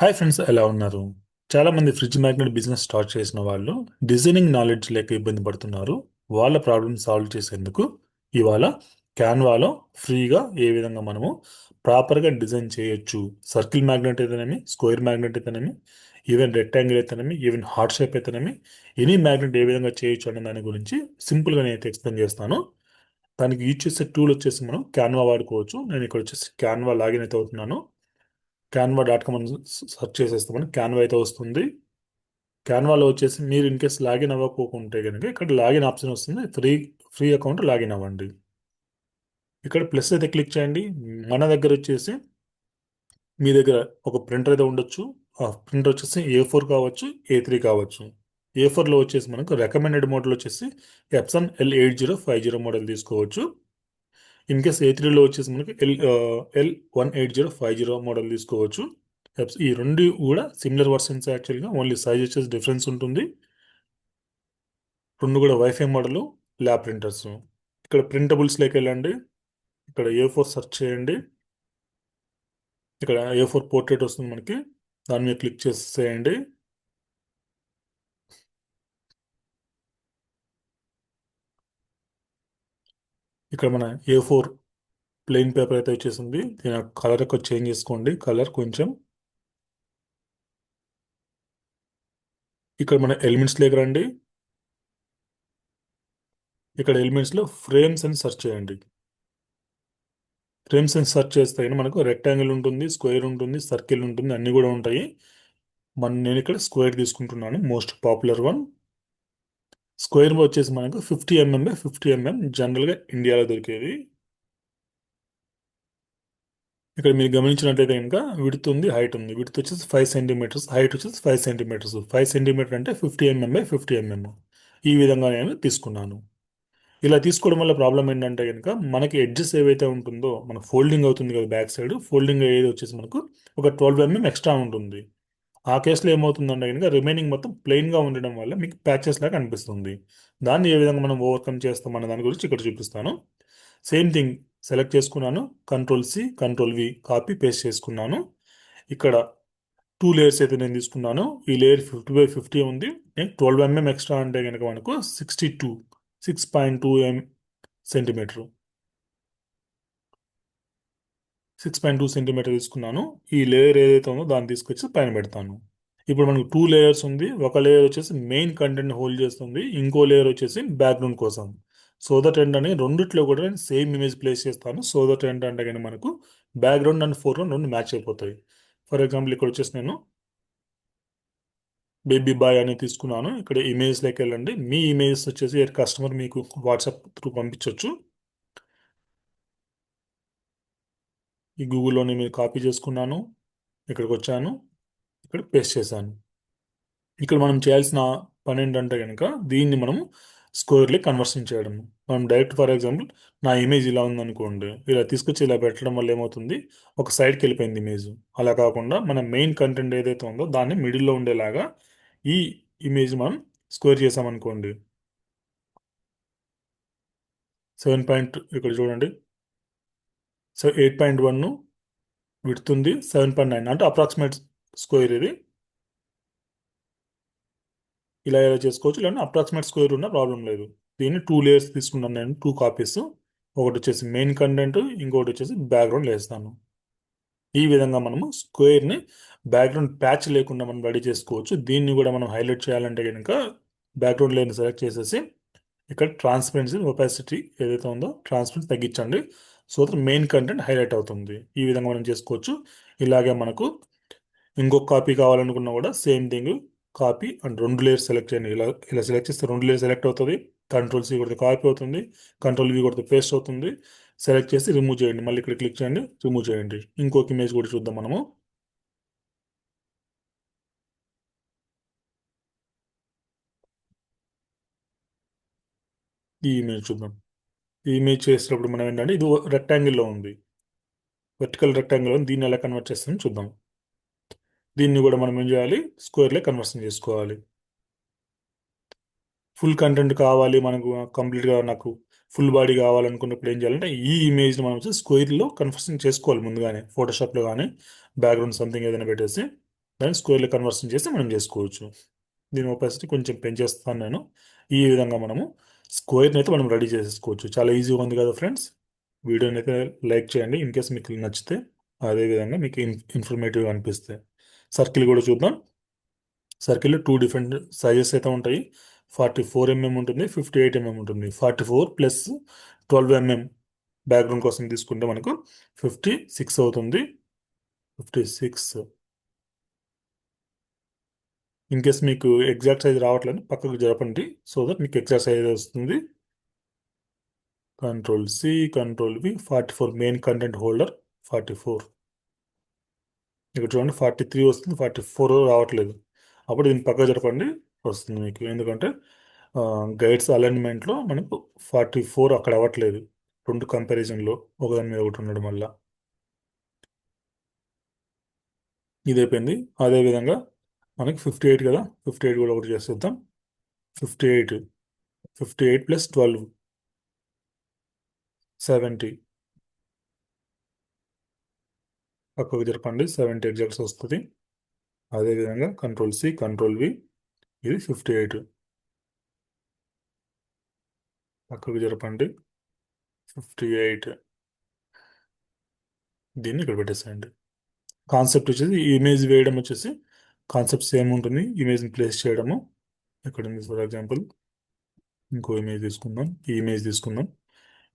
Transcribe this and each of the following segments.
Hi friends, ఎలా ఉన్నారు? చాలా మంది ఫ్రిడ్జ్ మ్యాగ్నెట్ బిజినెస్ స్టార్ట్ చేసిన వాళ్ళు డిజైనింగ్ నాలెడ్జ్ లేక ఇబ్బంది పడుతున్నారు. వాళ్ళ ప్రాబ్లమ్ సాల్వ్ చేసేందుకు ఇవాళ క్యాన్వాలో ఫ్రీగా ఏ విధంగా మనము ప్రాపర్గా డిజైన్ చేయొచ్చు, సర్కిల్ మ్యాగ్నెట్ అయితేనేమి, స్క్వేర్ మ్యాగ్నెట్ అయితేనేమి, ఈవెన్ రెక్టాంగిల్ అయితేనేమి, ఈవెన్ హార్ట్ షేప్ అయితేనేమి, ఎనీ మ్యాగ్నెట్ ఏ విధంగా చేయొచ్చు అనే దాని గురించి సింపుల్గా నేను ఎక్స్ప్లెయిన్ చేస్తాను. దానికి యూజ్ చేసే టూల్ వచ్చేసి మనం క్యాన్వా వాడుకోవచ్చు. నేను ఇక్కడ వచ్చేసి క్యాన్వా లాగిన్ అయితే అవుతున్నాను. canva.com అని సెర్చ్ చేసేస్తామని క్యాన్వా అయితే వస్తుంది. క్యాన్వాలో వచ్చేసి మీరు ఇన్ కేస్ లాగిన్ అవ్వకపోకుంటే కనుక ఇక్కడ లాగిన్ ఆప్షన్ వస్తుంది. ఫ్రీ అకౌంట్ లాగిన్ అవ్వండి. ఇక్కడ ప్లస్ అయితే క్లిక్ చేయండి. మన దగ్గర వచ్చేసి మీ దగ్గర ఒక ప్రింటర్ అయితే ఉండొచ్చు. ఆ ప్రింటర్ వచ్చేసి A4 కావచ్చు, A3 కావచ్చు. A4లో వచ్చేసి మనకు రికమెండెడ్ మోడల్ వచ్చేసి ఎప్సన్ L8050 మోడల్ తీసుకోవచ్చు. ఇన్ కేస్ A3లో వచ్చేసి మనకి L18050 మోడల్ తీసుకోవచ్చు. ఈ రెండు కూడా సిమిలర్ వర్షన్స్ యాక్చువల్గా, ఓన్లీ సైజ్ వచ్చేసి డిఫరెన్స్ ఉంటుంది. రెండు కూడా వైఫై మోడల్ ల్యాబ్ ప్రింటర్స్. ఇక్కడ ప్రింటబుల్స్లోకి వెళ్ళండి. ఇక్కడ A4 సెర్చ్ చేయండి. ఇక్కడ A4 పోర్ట్రేట్ వస్తుంది మనకి. దాని మీద క్లిక్ చేసేయండి. ఇక్కడ మన A4 ప్లెయిన్ పేపర్ అయితే వచ్చేసింది. దీని కలర్ ఎక్కువ చేంజ్ చేసుకోండి, కలర్ కొంచెం. ఇక్కడ మన ఎలిమెంట్స్లోకి రండి. ఇక్కడ ఎలిమెంట్స్లో ఫ్రేమ్స్ అని సెర్చ్ చేయండి. ఫ్రేమ్స్ అని సెర్చ్ చేస్తే మనకు రెక్టాంగిల్ ఉంటుంది, స్క్వేర్ ఉంటుంది, సర్కిల్ ఉంటుంది, అన్నీ కూడా ఉంటాయి. నేను ఇక్కడ స్క్వేర్ తీసుకుంటున్నాను, మోస్ట్ పాపులర్ వన్. స్క్వేర్ వచ్చేసి మనకు 50 mm బై 50 mm జనరల్గా ఇండియాలో దొరికేది. ఇక్కడ మీరు గమనించినట్లయితే కనుక విడ్త్ ఉంది, హైట్ ఉంది. విడ్త్ వచ్చేసి 5 cm, హైట్ వచ్చేసి 5 cm. 5 cm అంటే 50 mm బై 50 mm. ఈ విధంగా నేను తీసుకున్నాను. ఇలా తీసుకోవడం వల్ల ప్రాబ్లం ఏంటంటే కనుక మనకి ఎడ్జెస్ ఏవైతే ఉంటుందో, మనకు ఫోల్డింగ్ అవుతుంది కదా, బ్యాక్ సైడ్ ఫోల్డింగ్ ఏది వచ్చేసి మనకు ఒక 12 mm ఎక్స్ట్రా ఉంటుంది. ఆ కేసులో ఏమవుతుందంటే కనుక రిమైనింగ్ మొత్తం ప్లెయిన్గా ఉండడం వల్ల మీకు ప్యాచెస్ లాగా అనిపిస్తుంది. దాన్ని ఏ విధంగా మనం ఓవర్కమ్ చేస్తాం అన్న దాని గురించి ఇక్కడ చూపిస్తాను. సేమ్ థింగ్ సెలెక్ట్ చేసుకున్నాను. Ctrl+C Ctrl+V కాపీ పేస్ట్ చేసుకున్నాను. ఇక్కడ 2 లేయర్స్ అయితే నేను తీసుకున్నాను. ఈ లేయర్ 50/50 ఉంది. 12 mm ఎక్స్ట్రా అంటే కనుక మనకు 6.2 సెంటీమీటర్ 6.2 సెంటీమీటర్ తీసుకున్నాను. ఈ లేయర్ ఏదైతే ఉందో దాన్ని తీసుకొచ్చి పైన పెడతాను. ఇప్పుడు మనకు 2 లేయర్స్ ఉంది. ఒక లేయర్ వచ్చేసి మెయిన్ కంటెంట్ హోల్డ్ చేస్తుంది, ఇంకో లేయర్ వచ్చేసి బ్యాక్గ్రౌండ్ కోసం. సో దట్ ఏంటంటే రెండిట్లో కూడా నేను సేమ్ ఇమేజ్ ప్లేస్ చేస్తాను. సో దట్ ఏంటంటే కానీ మనకు బ్యాక్గ్రౌండ్ అండ్ ఫోర్గ్రౌండ్ రెండు మ్యాచ్ అయిపోతాయి. ఫర్ ఎగ్జాంపుల్ ఇక్కడ వచ్చేసి నేను బేబీ బాయ్ అని తీసుకున్నాను. ఇక్కడ ఇమేజ్లోకి వెళ్ళండి. మీ ఇమేజ్ వచ్చేసి కస్టమర్ మీకు వాట్సాప్ త్రూ పంపించవచ్చు. ఈ గూగుల్లోనే మీరు కాపీ చేసుకున్నాను. ఇక్కడికి వచ్చాను, ఇక్కడ పేస్ట్ చేశాను. ఇక్కడ మనం చేయాల్సిన పని ఏంటంటే కనుక దీన్ని మనము స్క్వేర్లీ కన్వర్షన్ చేయడం. మనం డైరెక్ట్ ఫర్ ఎగ్జాంపుల్ నా ఇమేజ్ ఇలా ఉందనుకోండి, ఇలా తీసుకొచ్చి ఇలా పెట్టడం వల్ల ఏమవుతుంది, ఒక సైడ్కి వెళ్ళిపోయింది ఇమేజ్. అలా కాకుండా మన మెయిన్ కంటెంట్ ఏదైతే ఉందో దాన్ని మిడిల్లో ఉండేలాగా ఈ ఇమేజ్ మనం స్క్వేర్ చేసామనుకోండి. 7 ఇక్కడ చూడండి. సో 8.1 విడ్త్ ఉంది, 7.9 అంటే అప్రాక్సిమేట్ స్క్వేర్ ఇది. ఇలా చేసుకోవచ్చు, లేదంటే అప్రాక్సిమేట్ స్క్వేర్ ఉన్న ప్రాబ్లం లేదు. దీన్ని 2 లేయర్స్ తీసుకున్నాను నేను, 2 కాపీస్. ఒకటి వచ్చేసి మెయిన్ కంటెంట్, ఇంకొకటి వచ్చేసి బ్యాక్గ్రౌండ్ వేస్తాను. ఈ విధంగా మనము స్క్వేర్ని బ్యాక్గ్రౌండ్ ప్యాచ్ లేకుండా మనం రెడీ చేసుకోవచ్చు. దీన్ని కూడా మనం హైలైట్ చేయాలంటే కనుక బ్యాక్గ్రౌండ్ లేయర్ని సెలెక్ట్ చేసేసి ఇక్కడ ట్రాన్స్పరెన్సీ ఒపాసిటీ ఏదైతే ఉందో ట్రాన్స్పరెన్సీ తగ్గించండి. So that main content highlight అవుతుంది. ఈ విధంగా మనం చేసుకోవచ్చు. ఇలాగే మనకు ఇంకొక కాపీ కావాలనుకున్నా కూడా same thing, copy and 2 layers select చేయండి. ఇలా ఇలా సెలెక్ట్ చేస్తే 2 లేయర్స్ సెలెక్ట్ అవుతుంది. Ctrl+C కొడితే కాపీ అవుతుంది, Ctrl+V కొడితే పేస్ట్ అవుతుంది. సెలెక్ట్ చేసి రిమూవ్ చేయండి. మళ్ళీ ఇక్కడ క్లిక్ చేయండి, రిమూవ్ చేయండి. ఇంకొక ఇమేజ్ కూడా చూద్దాం మనము. ఈ ఇమేజ్ చూద్దాం. ఈ ఇమేజ్ చేసేటప్పుడు మనం ఏంటంటే ఇది రెక్టాంగిల్లో ఉంది, వర్టికల్ రెక్టాంగిల్ ఉంది. దీన్ని ఎలా కన్వర్ట్ చేస్తామని చూద్దాం. దీన్ని కూడా మనం ఏం చేయాలి, స్క్వేర్లే కన్వర్షన్ చేసుకోవాలి. ఫుల్ కంటెంట్ కావాలి మనకు, కంప్లీట్గా నాకు ఫుల్ బాడీ కావాలనుకున్నప్పుడు ఏం చేయాలంటే ఈ ఇమేజ్ని మనం స్క్వేర్లో కన్వర్షన్ చేసుకోవాలి ముందుగానే, ఫోటోషాప్లో కానీ బ్యాక్గ్రౌండ్ సంథింగ్ ఏదైనా పెట్టేసి. దాన్ని స్క్వేర్లో కన్వర్షన్ చేసి మనం చేసుకోవచ్చు. దీని ఒపాసిటీ కొంచెం పెంచేస్తాను నేను. ఈ విధంగా మనము స్క్వేర్ని అయితే మనం రెడీ చేసేసుకోవచ్చు. చాలా ఈజీగా ఉంది కదా ఫ్రెండ్స్. వీడియోని అయితే లైక్ చేయండి ఇన్ కేస్ మీకు నచ్చితే, అదేవిధంగా మీకు ఇన్ఫర్మేటివ్గా అనిపిస్తే. సర్కిల్ కూడా చూద్దాం. సర్కిల్లో టూ డిఫరెంట్ సైజెస్ అయితే ఉంటాయి. 44 mm ఉంటుంది, 58 mm ఉంటుంది. 44 ప్లస్ 12 mm బ్యాక్గ్రౌండ్ కోసం తీసుకుంటే మనకు 56 అవుతుంది. 56. ఇన్ కేస్ మీకు ఎగ్జాక్ట్ సైజ్ రావట్లేదు పక్కకు జరపండి, సో దట్ మీకు ఎగ్జాక్ట్ సైజ్ వస్తుంది. Control C, control V. 44 main content holder 44. ఇక్కడ చూడండి 43 వస్తుంది, 44 రావట్లేదు. అప్పుడు దీన్ని పక్కకు జరపండి, వస్తుంది మీకు. ఎందుకంటే గైడ్స్ అలైన్మెంట్లో మనకు 44 అక్కడ అవ్వట్లేదు, రెండు కంపారిజన్లో ఒకదాని మీద ఒకటి ఉండడం వల్ల. ఇది అయిపోయింది. అదేవిధంగా మనకి 58 కదా, 58 కూడా ఒకటి చేసేద్దాం. 58, 58 ప్లస్ 12, 70. పక్కకు జరపండి, 70 ఎగ్జాక్ట్స్ వస్తుంది. అదేవిధంగా కంట్రోల్ C, కంట్రోల్ V. ఇది 58. పక్కకు జరపండి, 58. దీన్ని ఇక్కడ పెట్టేసేయండి. కాన్సెప్ట్ వచ్చేసి ఇమేజ్ వేయడం వచ్చేసి కాన్సెప్ట్ సేమ్ ఉంటుంది. ఇమేజ్ని ప్లేస్ చేయడము ఇక్కడ ఉంది. ఫర్ ఎగ్జాంపుల్ ఇంకో ఇమేజ్ తీసుకుందాం, ఈ ఇమేజ్ తీసుకుందాం.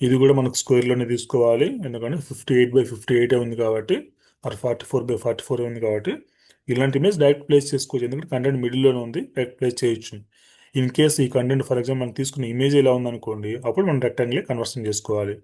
ఇది కూడా మనకు స్క్వేర్లోనే తీసుకోవాలి, ఎందుకంటే 58/58 ఉంది కాబట్టి, ఆర్ 44/44 ఉంది కాబట్టి. ఇలాంటి ఇమేజ్ డైరెక్ట్ ప్లేస్ చేసుకోవచ్చు, ఎందుకంటే కంటెంట్ మిడిల్లోనే ఉంది, డైరెక్ట్ ప్లేస్ చేయొచ్చు. ఇన్ కేస్ ఈ కంటెంట్ ఫర్ ఎగ్జాంపుల్ మనం తీసుకున్న ఇమేజ్ ఎలా ఉందనుకోండి, అప్పుడు మనం రెక్టాంగిల్ కన్వర్షన్ చేసుకోవాలి.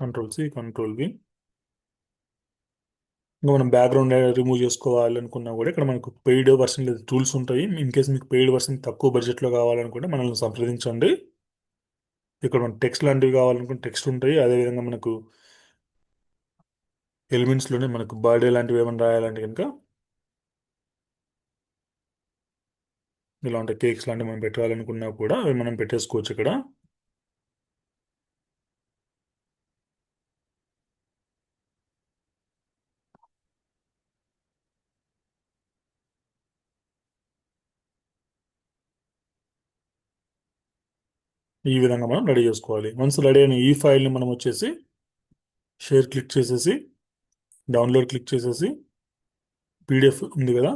Control C, control V. ఇంకా మనం బ్యాక్గ్రౌండ్ రిమూవ్ చేసుకోవాలనుకున్నా కూడా ఇక్కడ మనకు పెయిడ్ వర్షన్ లేదా టూల్స్ ఉంటాయి. ఇన్ కేస్ మీకు పెయిడ్ వర్షన్ తక్కువ బడ్జెట్లో కావాలనుకుంటే మనల్ని సంప్రదించండి. ఇక్కడ మన టెక్స్ట్ లాంటివి కావాలనుకుంటే టెక్స్ట్ ఉంటాయి. అదేవిధంగా మనకు ఎలిమెంట్స్లోనే మనకు బర్త్డే లాంటివి ఏమైనా రాయాలంటే కనుక ఇలాంటి కేక్స్ లాంటివి మనం పెట్టాలనుకున్నా కూడా అవి మనం పెట్టేసుకోవచ్చు ఇక్కడ. ఈ విధంగా మనం రెడీ చేసుకోవాలి. వన్స్ రెడీ అయిన ఈ ఫైల్ని మనం వచ్చేసి షేర్ క్లిక్ చేసేసి, డౌన్లోడ్ క్లిక్ చేసేసి, PDF ఉంది కదా,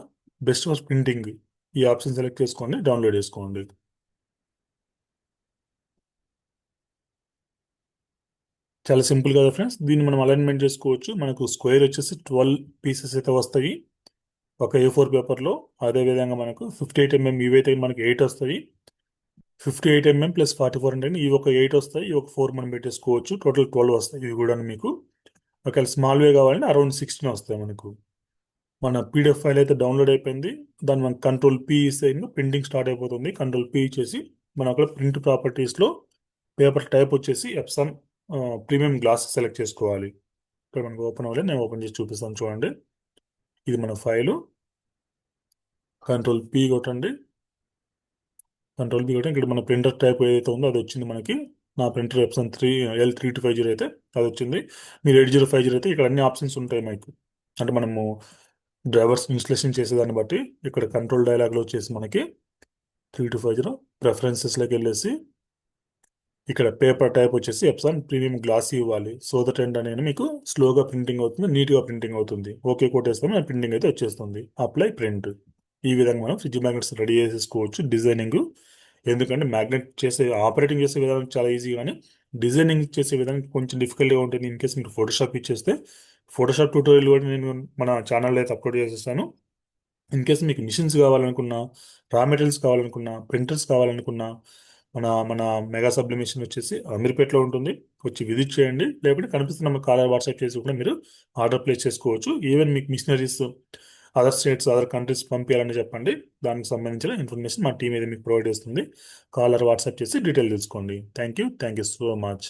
బెస్ట్ ఫర్ ప్రింటింగ్, ఈ ఆప్షన్ సెలెక్ట్ చేసుకోండి, డౌన్లోడ్ చేసుకోండి. చాలా సింపుల్ కదా ఫ్రెండ్స్. దీన్ని మనం అలైన్మెంట్ చేసుకోవచ్చు. మనకు స్క్వేర్ వచ్చేసి 12 పీసెస్ అయితే వస్తాయి ఒక A4 పేపర్లో. అదేవిధంగా మనకు 58 mm ఇవైతే మనకి 8 వస్తాయి. 58 mm ప్లస్ 44 అంటే ఇవి ఒక 8 వస్తాయి, ఇవి ఒక 4 మనం పెట్టేసుకోవచ్చు. టోటల్ 12 వస్తాయి ఇవి కూడా మీకు. ఒకవేళ స్మాల్వే కావాలంటే అరౌండ్ 16 వస్తాయి మనకు. మన PDF ఫైల్ అయితే డౌన్లోడ్ అయిపోయింది. దాన్ని మనం కంట్రోల్ P ఇస్తే ప్రింటింగ్ స్టార్ట్ అయిపోతుంది. కంట్రోల్ P ఇచ్చేసి మనం అక్కడ ప్రింట్ ప్రాపర్టీస్లో పేపర్ టైప్ వచ్చేసి ఎప్సన్ ప్రీమియం గ్లాస్ సెలెక్ట్ చేసుకోవాలి. ఇక్కడ మనకు ఓపెన్ అవ్వలేదు, నేను ఓపెన్ చేసి చూపిస్తాను చూడండి. ఇది మన ఫైలు. కంట్రోల్ P కొట్టండి, కంట్రోల్ P కొట్టండి. ఇక్కడ మన ప్రింటర్ టైప్ ఏదైతే ఉందో అది వచ్చింది మనకి. నా ప్రింటర్ ఎప్సన్ L3250 అయితే అది వచ్చింది. మీరు 8050 అయితే ఇక్కడ అన్ని ఆప్షన్స్ ఉంటాయి మీకు. అంటే మనము డ్రైవర్స్ ఇన్స్టలేషన్ చేసేదాన్ని బట్టి ఇక్కడ కంట్రోల్ డైలాగ్లో వచ్చేసి మనకి 3250 ప్రిఫరెన్సెస్లోకి వెళ్ళేసి ఇక్కడ పేపర్ టైప్ వచ్చేసి ఎప్సన్ ప్రీమియం గ్లాస్ ఇవ్వాలి. సో దట్ ఏంటనే మీకు స్లోగా ప్రింటింగ్ అవుతుంది, నీట్గా ప్రింటింగ్ అవుతుంది. ఓకే కొట్టేస్తాము, ప్రింటింగ్ అయితే వచ్చేస్తుంది. Apply print. ఈ విధంగా మనం ఫ్రిడ్జ్ మ్యాగ్నెట్స్ రెడీ చేసేసుకోవచ్చు. డిజైనింగ్, ఎందుకంటే మ్యాగ్నెట్ చేసే ఆపరేటింగ్ చేసే విధానం చాలా ఈజీ, కానీ డిజైనింగ్ చేసే విధానం కొంచెం డిఫికల్ట్గా ఉంటుంది. ఇన్ కేస్ మీరు ఫోటోషాప్ ఇచ్చేస్తే ఫోటోషాప్ ట్యూటోరియల్ కూడా నేను మన ఛానల్లో అయితే అప్లోడ్ చేసేస్తాను. ఇన్ కేస్ మీకు మిషన్స్ కావాలనుకున్నా, రా మెటీరియల్స్ కావాలనుకున్నా, ప్రింటర్స్ కావాలనుకున్నా, మన మన మెగా సబ్లిమేషన్ వచ్చేసి అమీర్పేటలో ఉంటుంది, వచ్చి విజిట్ చేయండి. లేకపోతే కనిపిస్తున్న మన కాలర్ వాట్సాప్ చేసి కూడా మీరు ఆర్డర్ ప్లేస్ చేసుకోవచ్చు. ఈవెన్ మీకు machineries other states, other countries పంపించాలని చెప్పండి, దానికి సంబంధించిన ఇన్ఫర్మేషన్ మా టీం అయితే మీకు ప్రొవైడ్ చేస్తుంది. కాలర్ వాట్సాప్ చేసి డీటెయిల్ తెలుసుకోండి. Thank you so much.